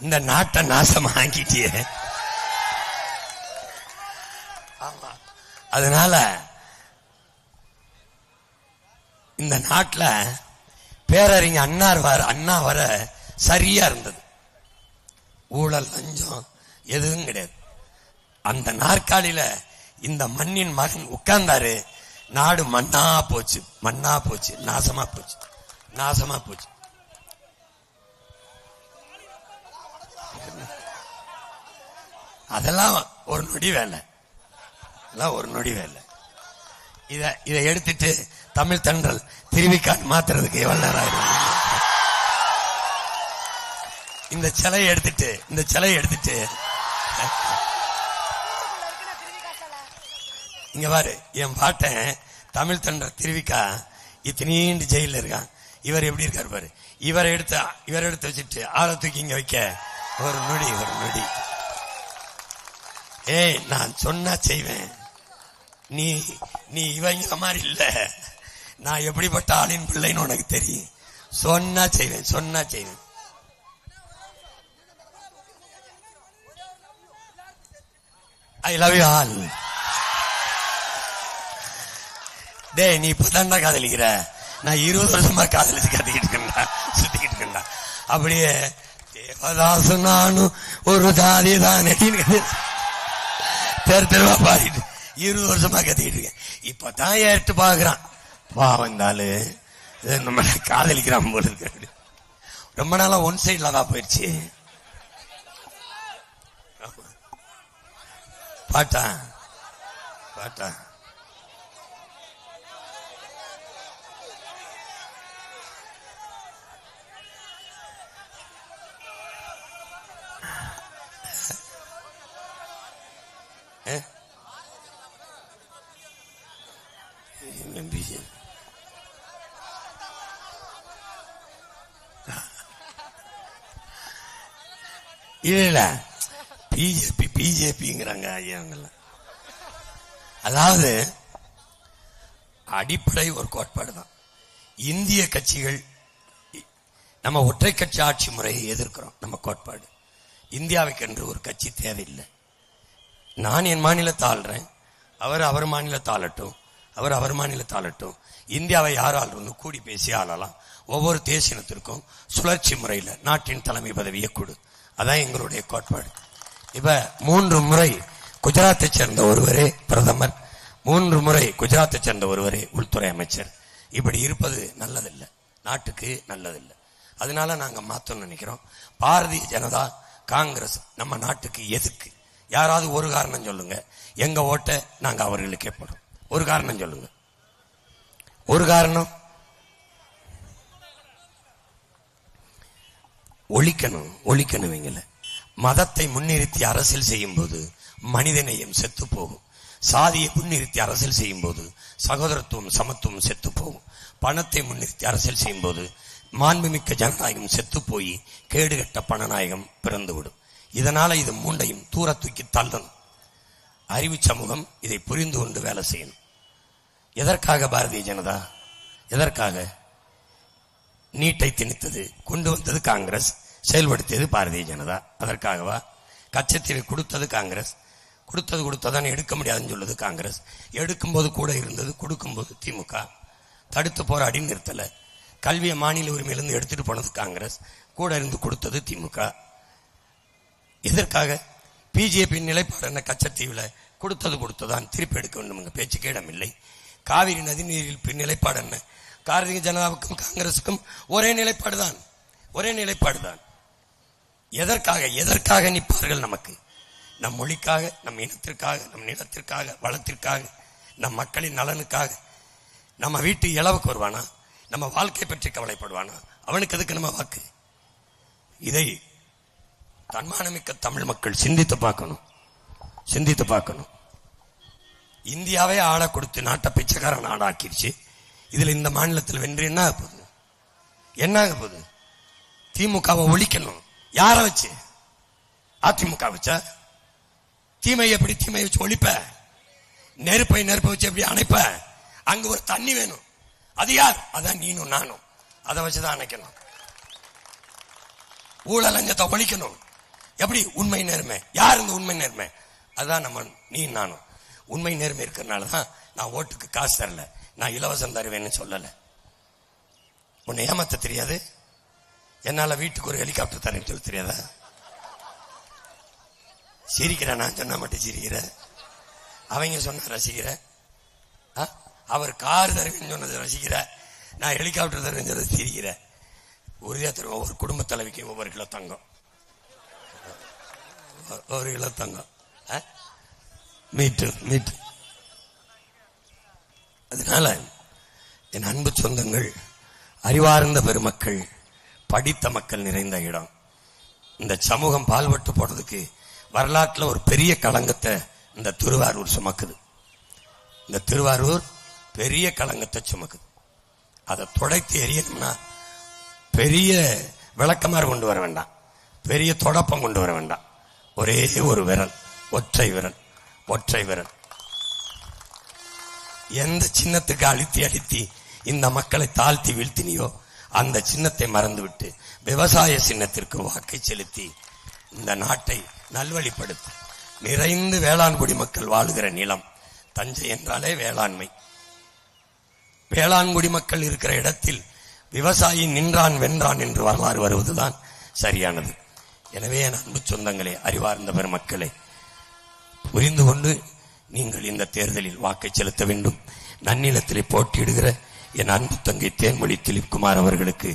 இந்த நாட்டை நாசமா ஆக்கிட்டியே. ஆமா, அதனால இந்த நாட்டுல பேரறிஞர் அண்ணா வர சரியா இருந்தது. ஊழல், லஞ்சம் எதுவும் கிடையாது. அந்த நாற்காலியில இந்த மண்ணின் மகன் உட்கார்ந்தாரு. நாடு மண்ணா போச்சு, மண்ணா போச்சு, நாசமா போச்சு, நாசமா போச்சு. அதெல்லாம் ஒரு நொடி வேலை, அதெல்லாம் ஒரு நொடி வேலை. இதை எடுத்துட்டு தமிழ் தென்றல் திருவிக்கான் மாத்துறதுக்கு எவ்வளவு நேரம் ஆயிடும்? இந்த சிலையை எடுத்துட்டு இங்க பாரு, என் பாட்டன் தமிழ் தென்றல் திருவிக்கா இத்தனீண்டு ஜெயில இருக்கான். இவர் எப்படி இருக்காரு பாரு. இவரை எடுத்து வச்சுட்டு ஆளை தூக்கி இங்க வைக்க ஒரு நொடி. ஏய், நான் சொன்னா செய்வேன். நீ இவங்க மாதிரி இல்ல, நான் எப்படிப்பட்ட ஆளின் பிள்ளைன்னு உனக்கு தெரியும். சொன்னா செய்வேன், சொன்னா செய்வேன். I love you all. டே, நீ இப்பதான்டா காதலிக்கிற, நான் 20 வருஷமா காதலிச்சு கத்திக்கிட்டு இருக்கேன்டா, சுத்திக்கிட்டு இருக்கேன்டா. அப்படியே தேவதாசு நானும் ஒரு ஜாதி தான் தெருவா பாடிட்டு 20 வருஷமா கத்திக்கிட்டு இருக்கேன். இப்பதான் ஏற்று பாக்குறான். வந்தாலு நம்ம காதலிக்கிறான் போல இருக்கு. ரொம்ப நாளா ஒன் சைட்ல தான் போயிடுச்சு. பாட்டா பாட்டா இல்ல பிஜேபி பிஜேபிங்கிறாங்க ஐயாங்கெல்லாம். அதாவது அடிப்படை ஒரு கோட்பாடு தான். இந்திய கட்சிகள் நம்ம ஒற்றை கட்சி ஆட்சி முறையை எதிர்க்கிறோம். நம்ம கோட்பாடு இந்தியாவுக்கு என்று ஒரு கட்சி தேவையில்லை. நான் என் மாநிலத்தை ஆள்றேன், அவர் மாநிலத்தை ஆளட்டும், அவர் மாநிலத்தை ஆளட்டும். இந்தியாவை யார் ஆள்றோம்னு கூடி பேசி ஆளலாம். ஒவ்வொரு தேசியத்திற்கும் சுழற்சி முறையில் நாட்டின் தலைமை பதவியை கொடு. அதான் எங்களுடைய கோட்பாடு. இப்ப 3 முறை குஜராத்தை சேர்ந்த ஒருவரே பிரதமர், 3 முறை குஜராத்தை சேர்ந்த ஒருவரே உள்துறை அமைச்சர். இப்படி இருப்பது நல்லதில்லை, நாட்டுக்கு நல்லதில்லை. அதனால நாங்க மாத்தோம்னு நினைக்கிறோம். பாரதிய ஜனதா காங்கிரஸ் நம்ம நாட்டுக்கு எதுக்கு? யாராவது ஒரு காரணம் சொல்லுங்க. எங்க ஓட்டை நாங்க அவர்களுக்கே போடுறோம். ஒரு காரணம் சொல்லுங்க, ஒரு காரணம். ஒழிக்கணும் இவங்கள. மதத்தை முன்னிறுத்தி அரசியல் செய்யும் போது மனிதநேயம் செத்து போகும். சாதியை முன்னிறுத்தி அரசியல் செய்யும் போது சகோதரத்துவம் சமத்துவம் செத்து போகும். பணத்தை முன்னிறுத்தி அரசியல் செய்யும் போது மாண்புமிக்க ஜனநாயகம் செத்து போய் கேடுகட்ட பணநாயகம் பிறந்துவிடும். இதனால இது மூண்டையும் தூர தூக்கி தள்ளணும். அறிவு சமூகம் இதை புரிந்து கொண்டு வேலை செய்யணும். எதற்காக பாரதிய ஜனதா? எதற்காக? நீட்டை திணித்தது, கொண்டு வந்தது காங்கிரஸ், செயல்படுத்தியது பாரதிய ஜனதா. அதற்காகவா? கச்சத்தீவை கொடுத்தது காங்கிரஸ், கொடுத்ததான் எடுக்க முடியாதுன்னு சொல்லுது காங்கிரஸ். எடுக்கும்போது கூட இருந்தது, கொடுக்கும்போது திமுக தடுத்து போராடி நிறுத்தல. கல்வியை மாநில உரிமையிலிருந்து எடுத்துட்டு போனது காங்கிரஸ், கூட இருந்து கொடுத்தது திமுக. எதற்காக? பிஜேபி நிலைப்பாடு என்ன? கச்சத்தீவுல கொடுத்ததான் திருப்பி எடுக்க வேண்டும், பேச்சுக்கு இடமில்லை. காவிரி நதிநீரில் நிலைப்பாடு என்ன? பாரதிய ஜனதாவுக்கும் காங்கிரசுக்கும் ஒரே நிலைப்பாடு தான். எதற்காக நிற்பார்கள்? நமக்கு, நம் மொழிக்காக, நம் இனத்திற்காக, நம் நிலத்திற்காக, வளத்திற்காக, நம் மக்களின் நலனுக்காக. நம்ம வீட்டு இளவுக்கு வருவானா? நம்ம வாழ்க்கை பற்றி கவலைப்படுவானா? அவனுக்கு எதுக்கு நம்ம வாக்கு? இதை தன்மானமிக்க தமிழ் மக்கள் சிந்தித்து பார்க்கணும். இந்தியாவே ஆள கொடுத்து நாட்டை பிச்சைக்காரன் நாடாக்கிடுச்சு. இதுல இந்த மாநிலத்தில் வென்று என்ன ஆக போகுது? திமுகவை ஒழிக்கணும். யார வச்சு? அதிமுக வச்சா? தீமையை எப்படி தீமையை வச்சு ஒழிப்ப? நெருப்பை வச்சு எப்படி அணைப்ப? அங்க ஒரு தண்ணி வேணும். அது யார்? அதான் நீனும் நானும். அதை வச்சுதான் அணைக்கணும். ஊழல் லஞ்சத்தை ஒழிக்கணும். எப்படி? உண்மை நேர்மை. யார் இந்த உண்மை நேர்மை? அதான் நம்ம நீ நானும். உண்மை நேர்மை இருக்கிறதுனாலதான் நான் ஓட்டுக்கு காசு தரல, நான் இலவசம் தருவேன்னு சொல்லல. உன்னை ஏமாத்த தெரியாது? என்னால வீட்டுக்கு ஒரு ஹெலிகாப்டர் தரேன்னு சொல்ல தெரியாதா? சிரிக்கிற, நான் சொன்னா மட்டும் சிரிக்கிற, அவங்க சொன்ன ரசிக்கிற. அவர் கார் தருவேன்னு சொன்னது ரசிக்கிற, நான் ஹெலிகாப்டர் தருவேன்னு சொன்னது சிரிக்கிற. உறுதியா தருவோம். ஒரு குடும்ப தலைவிக்கு ஒவ்வொரு கிலோ தங்கம், ஒரு கிலோ தங்கம் மீட்டு. அதனால என் அன்பு சொந்தங்கள், அறிவார்ந்த பெருமக்கள், படித்த மக்கள் நிறைந்த இடம். இந்த சமூகம் பால்பட்டு போனதுக்கு வரலாற்றில் ஒரு பெரிய களங்கத்தை இந்த திருவாரூர் சுமக்குது. இந்த திருவாரூர் பெரிய களங்கத்தை சுமக்குது. அதை துடைத்து எரியணும்னா பெரிய விளக்கமாறு கொண்டு வர வேண்டாம், பெரிய தொடப்பம் கொண்டு வர வேண்டாம். ஒரே ஒரு விரல், ஒற்றை விரல். எந்த சின்னத்துக்கு அழுத்தி இந்த மக்களை தாழ்த்தி வீழ்த்தினியோ அந்த சின்னத்தை மறந்துவிட்டு விவசாய சின்னத்திற்கு வாக்கை செலுத்தி இந்த நாட்டை நல்வழிப்படுத்து. நிறைந்து வேளாண் குடிமக்கள் வாழுகிற நிலம் தஞ்சை என்றாலே வேளாண்மை. வேளாண் குடிமக்கள் இருக்கிற இடத்தில் விவசாயி நின்றான் வென்றான் என்று வரலாறு வருவதுதான் சரியானது. எனவே என் அன்பு சொந்தங்களே, அறிவார்ந்த பெருமக்களே, புரிந்து கொண்டு நீங்கள் இந்த தேர்தலில் வாக்கை செலுத்த வேண்டும். நன்னிலத்திலே போட்டியிடுகிற என் அன்பு தங்கை தேன்மொழி திலீப்குமார் அவர்களுக்கு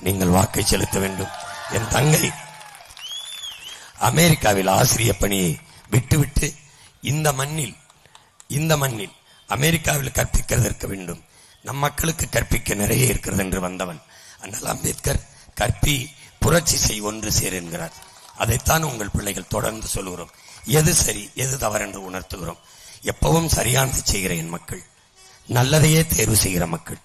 நீங்கள் வாக்கை செலுத்த வேண்டும். என் தங்கை அமெரிக்காவில் ஆசிரிய பணியை விட்டுவிட்டு இந்த மண்ணில் அமெரிக்காவில் கற்பிக்கிறதற்கு வேண்டும். நம் மக்களுக்கு கற்பிக்க நிறைய இருக்கிறது என்று வந்தவன். அண்ணல் அம்பேத்கர் கற்பி புரட்சி செய் ஒன்று சேர் என்கிறார். அதைத்தான் உங்கள் பிள்ளைகள் தொடர்ந்து சொல்கிறோம். எது சரி எது தவறு என்று உணர்த்துகிறோம். எப்பவும் சரியானதை செய்கிற என் மக்கள், நல்லதையே தேர்வு செய்கிற மக்கள்.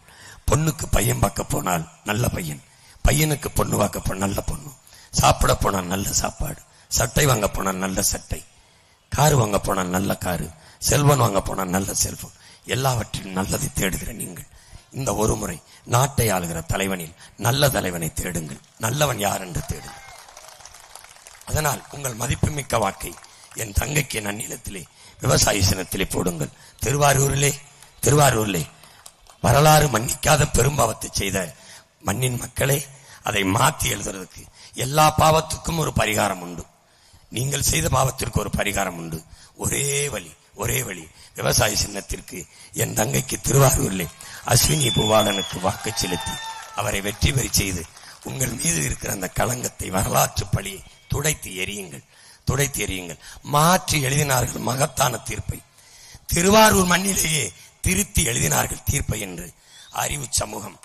பொண்ணுக்கு பையன் பார்க்க போனால் நல்ல பையன், பையனுக்கு பொண்ணு பார்க்க போனால் நல்ல பொண்ணு, சாப்பிட போனால் நல்ல சாப்பாடு, சட்டை வாங்க போனால் நல்ல சட்டை, காரு வாங்க போனால் நல்ல காரு, செல்வன் வாங்க போனால் நல்ல செல்வம், எல்லாவற்றிலும் நல்லதை தேடுகிற நீங்கள் இந்த ஒரு முறை நாட்டை ஆளுகிற தலைவனில் நல்ல தலைவனை தேடுங்கள். நல்லவன் யார் என்று தேடுங்கள். அதனால் உங்கள் மதிப்புமிக்க வாக்கை என் தங்கைக்கு நன்னிலத்திலே விவசாய சின்னத்திலே போடுங்கள். திருவாரூரிலே வரலாறு மன்னிக்காத பெரும்பாவத்தை செய்த மண்ணின் மக்களே, அதை மாற்றி எழுதுறதுக்கு எல்லா பாவத்துக்கும் ஒரு பரிகாரம் உண்டு. நீங்கள் செய்த பாவத்திற்கு ஒரு பரிகாரம் உண்டு. ஒரே வழி விவசாய சின்னத்திற்கு என் தங்கைக்கு திருவாரூரிலே அஸ்வினி பூவாளனுக்கு வாக்கு செலுத்தி அவரை வெற்றி பெற செய்து உங்கள் மீது இருக்கிற அந்த களங்கத்தை, வரலாற்று பழியை துடைத்து எறியுங்கள். மாற்றி எழுதினார்கள் மகத்தான தீர்ப்பை. திருவாரூர் மண்ணிலேயே திருத்தி எழுதினார்கள் தீர்ப்பை என்று அறிவு சமூகம்.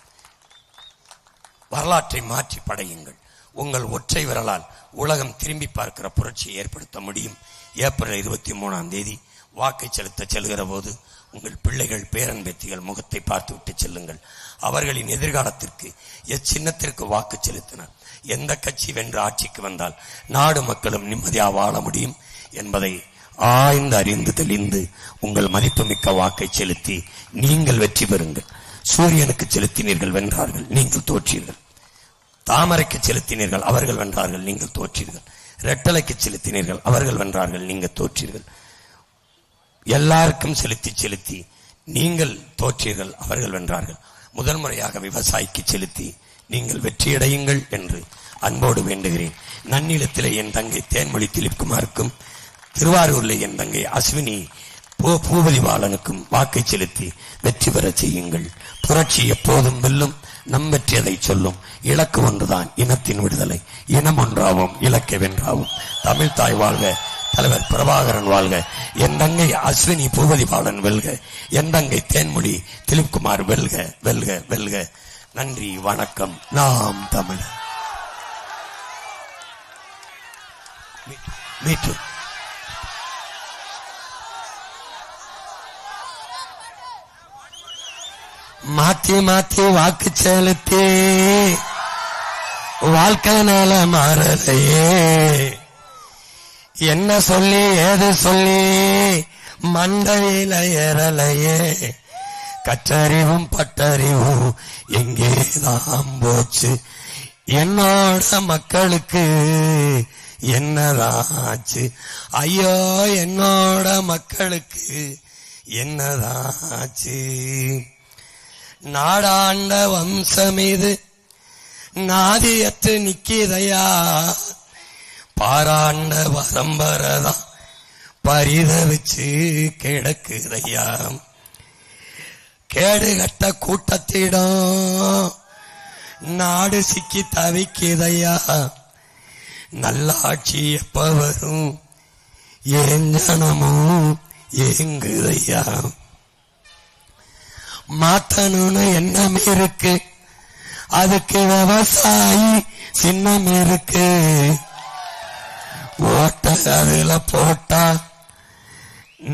வரலாற்றை மாற்றி படையுங்கள். உங்கள் ஒற்றை விரலால் உலகம் திரும்பி பார்க்கிற புரட்சியை ஏற்படுத்த முடியும். ஏப்ரல் 23 வாக்கை செலுத்த செல்கிற போது உங்கள் பிள்ளைகள், பேரன் பேத்திகள் முகத்தை பார்த்துவிட்டு செல்லுங்கள். அவர்களின் எதிர்காலத்திற்கு எச்சின்னத்திற்கு வாக்கு செலுத்தினார். எந்த கட்சி வென்று ஆட்சிக்கு வந்தால் நாடு மக்களும் நிம்மதியாக வாழ முடியும் என்பதை ஆய்ந்து அறிந்து தெளிந்து உங்கள் மதிப்புமிக்க வாக்கை செலுத்தி நீங்கள் வெற்றி பெறுங்கள். சூரியனுக்கு செலுத்தினீர்கள், வென்றார்கள், நீங்கள் தோற்றீர்கள். தாமரைக்கு செலுத்தினீர்கள், அவர்கள் வென்றார்கள், நீங்கள் தோற்றீர்கள். ரெட்டலைக்கு செலுத்தினீர்கள், அவர்கள் வென்றார்கள், நீங்கள் தோற்றீர்கள். எல்லாருக்கும் செலுத்தி நீங்கள் தோற்றீர்கள், அவர்கள் வென்றார்கள். முதல் முறையாக விவசாயிக்கு செலுத்தி நீங்கள் வெற்றியடையுங்கள் என்று அன்போடு வேண்டுகிறேன். நன்னிலத்திலே என் தங்கை தேன்மொழி திலீப்குமாருக்கும், திருவாரூரில் என் தங்கை அஸ்வினி பூபதி பாலனுக்கும் வாக்கை செலுத்தி வெற்றி பெற செய்யுங்கள். புரட்சி எப்போதும் வெல்லும். நம் வெற்றியதை சொல்லும். இலக்கு ஒன்றுதான், இனத்தின் விடுதலை. இனம் ஒன்றாவும் இலக்கை வென்றாவும். தமிழ் தாய் வாழ்க, தலைவர் பிரபாகரன் வாழ்க. என் தங்கை அஸ்வினி பூபதி பாலன் வெல்க. என் தங்கை தேன்மொழி திலீப்குமார் வெல்க, வெல்க, வெல்க. நன்றி, வணக்கம். நாம் தமிழ். மீட்டு மாத்தி வாக்கு செலுத்தி வாழ்க்கை நல மாறலையே. என்ன சொல்லி ஏது சொல்லி மண்டையில ஏறலையே. கற்றறிவும் பட்டறிவும் எங்கேதான் போச்சு. என்னோட மக்களுக்கு என்னதாச்சு. ஐயோ, என்னோட மக்களுக்கு என்னதாச்சு. நாடாண்ட வம்சம் இது நாதியற்று நிக்கிதையா. பாராண்ட பரம்பரைதான் பரிதவிச்சு கிடக்குதையா. கேடுகட்ட கூட்டத்திடம் நாடு சிக்கி தவிக்குதையா. நல்லாட்சி எப்ப வரும் ஏஞ்சனமும் ஏங்குதையா. மாத்தணும்னு எண்ணம் இருக்கு, அதுக்கு விவசாயி சின்னம் இருக்கு. ஓட்ட அதுல போட்டா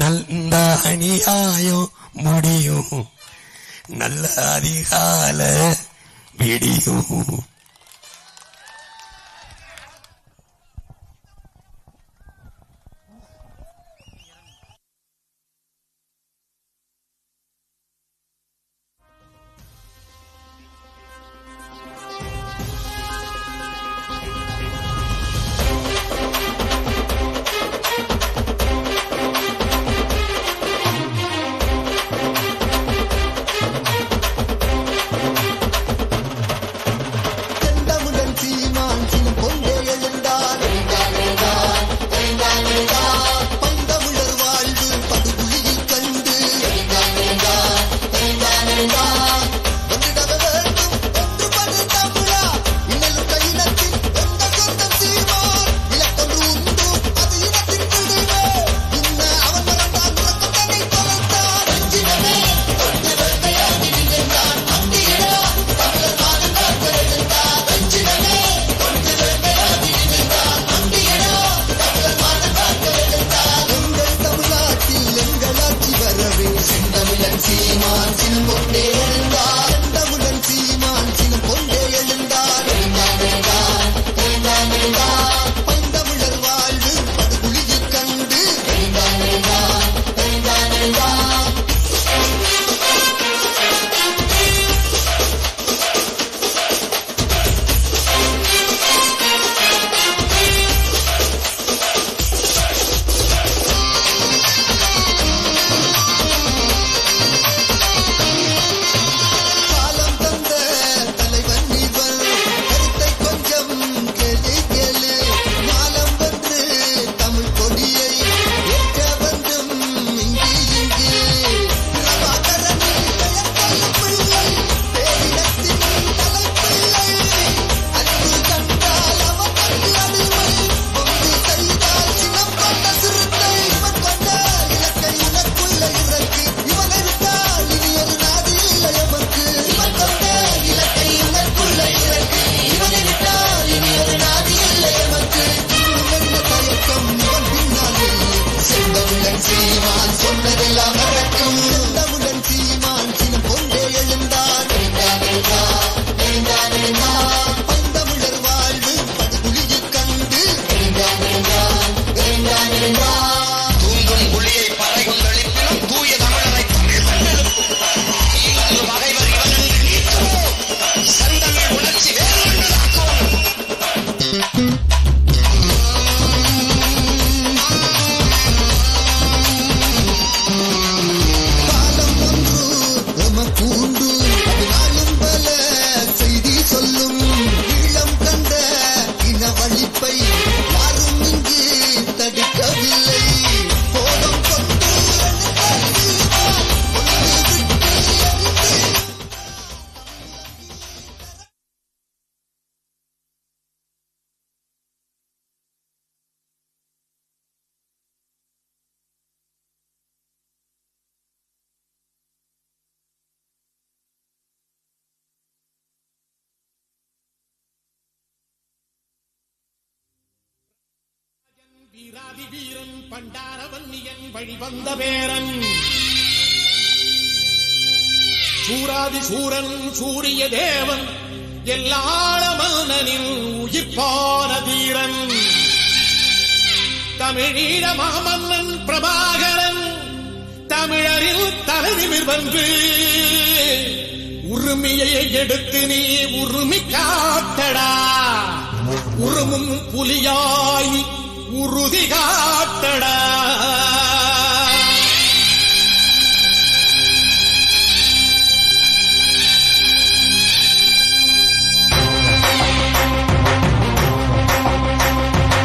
நல்ல அநியாயம் முடியும். நல்ல அதிகால விடியும். தூங்கும் புலியை பறை கொந்தளிப்பினும் தூய தமிழரை பகைவர் இவன் என்று நீக்குவோம். செந்தமிழ் உணர்ச்சி வேறுபட்டதாக்குவோம். காலம் ஒன்று எமக்கூண்டு அது நாளும் பல செய்தி சொல்லும். ஈழம் கண்ட இனவழிப்பை யாரும் இங்கு தடுக்கவில்லை. கோபம் கொண்டு வீராதி வீரன் பண்டாரவன்னியன் வழிவந்த பேரன் சூராதி சூரன் சூரிய தேவன் எல்லாள மன்னனின் உயிர்ப்பான தீரன் தமிழீழ மாமன்னன் பிரபாகரன் தமிழரில் தலைநிமிர் வந்து உரிமையை எடுத்து நீ உரிமை காட்டடா. உருமும் புலியாய் உறுதி காட்டடா.